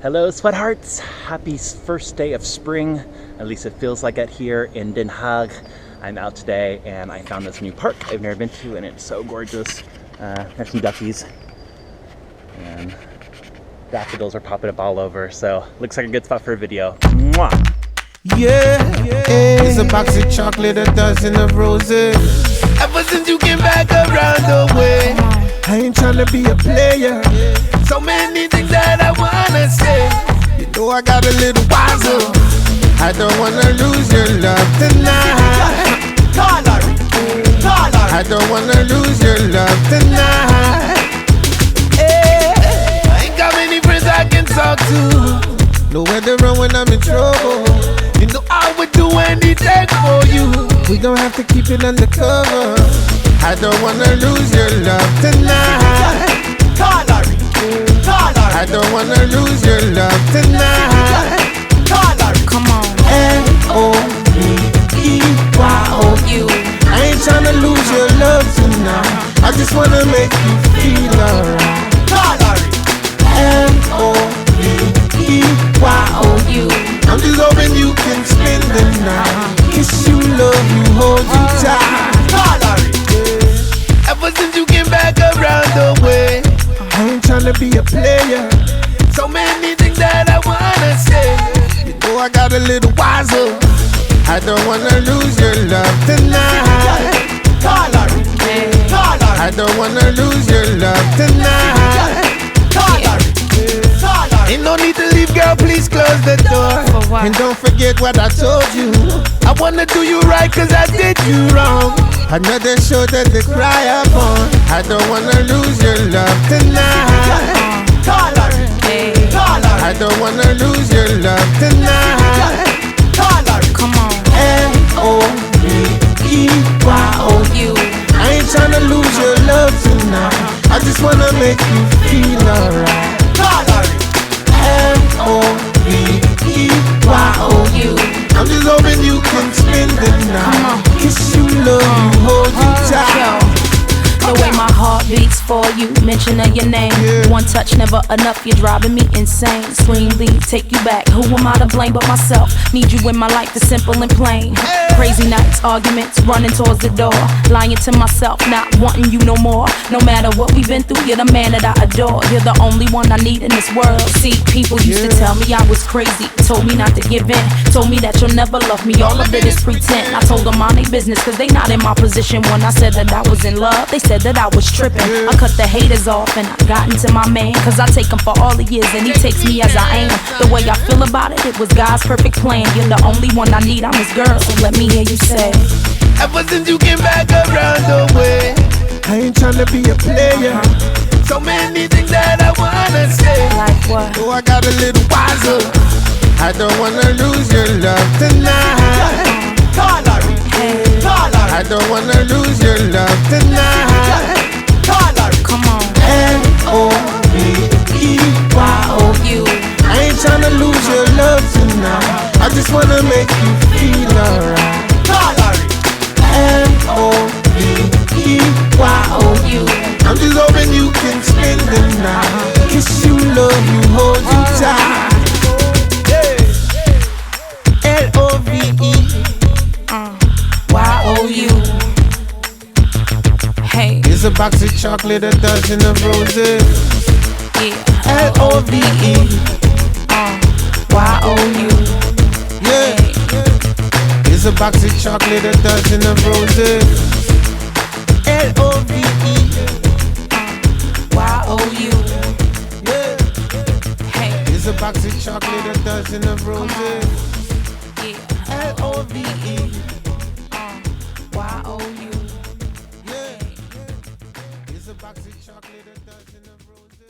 Hello sweathearts, happy first day of spring, at least it feels like it here in Den Haag. I'm out today and I found this new park I've never been to and it's so gorgeous. There's some duckies and daffodils are popping up all over, so looks like a good spot for a video. Mwah! Yeah, it's a box of chocolate, a dozen of roses. Ever since you came back around the way, I ain't tryna be a player. So many things that I wanna say. You know I got a little wiser. I don't wanna lose your love tonight. I don't wanna lose your love tonight. I ain't got many friends I can talk to. Nowhere to run when I'm in trouble. You know I would do anything for you. We don't have to keep it undercover. I don't wanna lose your love tonight. I don't wanna lose your love tonight. Come on. L-O-V-E-Y-O-U. I ain't tryna lose your love tonight. I just wanna make you feel alright. L-O-V-E-Y-O-U. I'm just hoping you can spend the night. Kiss you, love you, hold you tight. Ever since you came back around the way, I ain't tryna be a player. So many things that I wanna say. You know I got a little wiser. I don't wanna lose your love tonight. I don't wanna lose your love tonight. Ain't no need to leave, girl, please close the door. And don't forget what I told you. I wanna do you right cause I did you wrong. Another shoulder to cry upon. I don't wanna lose your love tonight. I don't wanna lose your love tonight. Come on. L-O-V-E-Y-O-U. I ain't tryna lose your love tonight. I just wanna make you feel alright. L-O-V-E-Y-O-U. I'm just hoping you can spend the night. Kiss you, love you, hold you tight. The way my heart beats for you, mention of your name. One touch never enough, you're driving me insane. Swing lead, take you back, who am I to blame but myself? Need you in my life, it's simple and plain. Crazy nights, arguments, running towards the door. Lying to myself, not wanting you no more. No matter what we've been through, you're the man that I adore. You're the only one I need in this world. See, people used to tell me I was crazy, told me not to give in, told me that you'll never love me, all of it is pretend. I told them mind their business cause they not in my position. When I said that I was in love, they said that I was tripping. I cut the haters off and I got into my man, cause I take him for all the years and he takes me as I am. The way I feel about it, it was God's perfect plan. You're the only one I need, I'm his girl, so let me hear you say. Ever since you came back around the way, I ain't tryna be a player. So many things that I wanna say. Like what? Oh, I got a little wiser. I don't wanna lose your love tonight. I don't wanna lose your love tonight. Come on. L-O-V-E-Y-O-U. I ain't tryna lose your love tonight. I just wanna make you feel alright. L-O-V-E-Y-O-U. I'm just hoping you can spend the night. Kiss you, love you, hold you tight. L-O-V-E-Y-O-U. Hey. Here's a box of chocolate, a dozen of roses. Yeah. L-O-V-E-Y-O-U. Yeah. Here's a box of chocolate, a dozen of roses. L-O-V-E-Y-O-U. Yeah. Hey. Here's a box of chocolate, a dozen of roses. Yeah. L-O-V-E-Y-O-U. Yeah. Here's a box of chocolate, a dozen of roses.